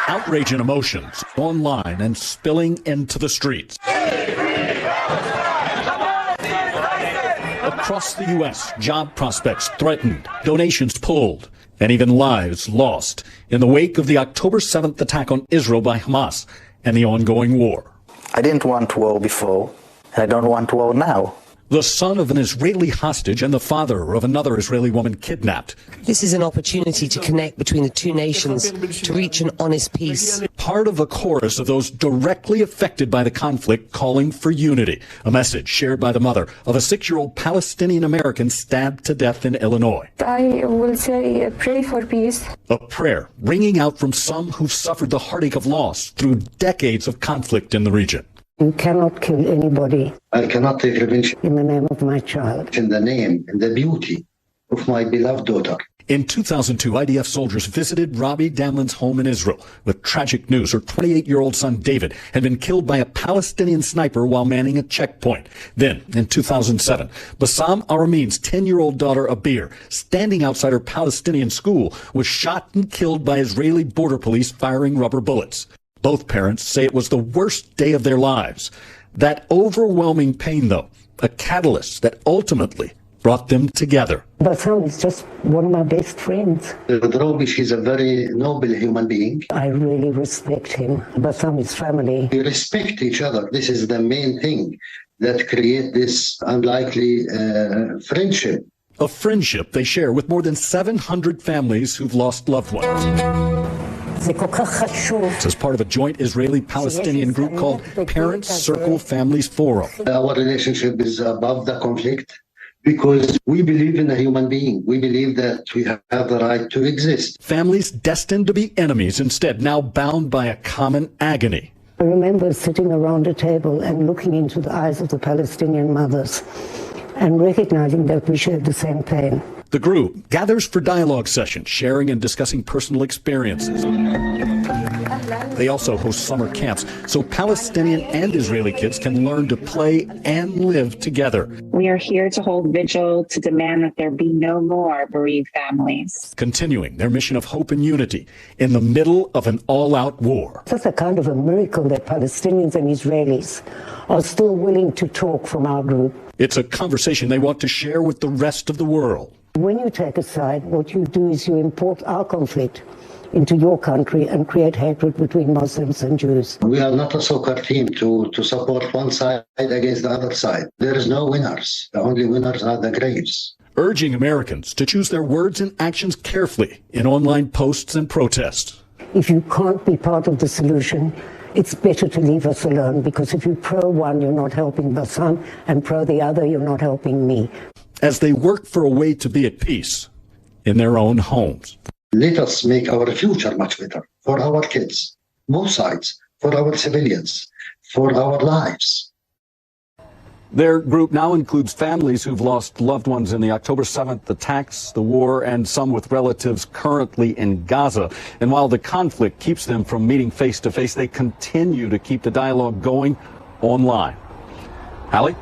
Outrage and emotions online and spilling into the streets. Across the U.S., job prospects threatened, donations pulled, and even lives lost in the wake of the October 7th attack on Israel by Hamas and the ongoing war. I didn't want war before, and I don't want war now. The son of an Israeli hostage and the father of another Israeli woman kidnapped. This is an opportunity to connect between the two nations to reach an honest peace. Part of a chorus of those directly affected by the conflict calling for unity. A message shared by the mother of a 6-year-old Palestinian American stabbed to death in Illinois. I will say pray for peace. A prayer ringing out from some who've suffered the heartache of loss through decades of conflict in the region. You cannot kill anybody. I cannot take revenge in the name of my child. In the name and the beauty of my beloved daughter. In 2002, IDF soldiers visited Robbie Damlin's home in Israel with tragic news. Her 28-year-old son, David, had been killed by a Palestinian sniper while manning a checkpoint. Then, in 2007, Bassam Aramin's 10-year-old daughter, Abir, standing outside her Palestinian school, was shot and killed by Israeli border police firing rubber bullets. Both parents say it was the worst day of their lives. That overwhelming pain, though, a catalyst that ultimately brought them together. Bassam is just one of my best friends. Drobish is a very noble human being. I really respect him. Bassam is family. We respect each other. This is the main thing that creates this unlikely friendship. A friendship they share with more than 700 families who've lost loved ones. It's as part of a joint Israeli-Palestinian group called Parents Circle Families Forum. Our relationship is above the conflict because we believe in a human being. We believe that we have the right to exist. Families destined to be enemies instead, now bound by a common agony. I remember sitting around a table and looking into the eyes of the Palestinian mothers and recognizing that we shared the same pain. The group gathers for dialogue sessions, sharing and discussing personal experiences. They also host summer camps so Palestinian and Israeli kids can learn to play and live together. We are here to hold vigil to demand that there be no more bereaved families. Continuing their mission of hope and unity in the middle of an all-out war. It's a kind of a miracle that Palestinians and Israelis are still willing to talk from our group. It's a conversation they want to share with the rest of the world. When you take a side, what you do is you import our conflict into your country and create hatred between Muslims and Jews. We are not a soccer team to support one side against the other side. There is no winners. The only winners are the graves. Urging Americans to choose their words and actions carefully in online posts and protests. If you can't be part of the solution, it's better to leave us alone, because if you pro one, you're not helping Bassam, and pro the other, you're not helping me. As they work for a way to be at peace in their own homes. Let us make our future much better for our kids, both sides, for our civilians, for our lives. Their group now includes families who've lost loved ones in the October 7th attacks, the war, and some with relatives currently in Gaza. And while the conflict keeps them from meeting face to face, they continue to keep the dialogue going online. Hallie?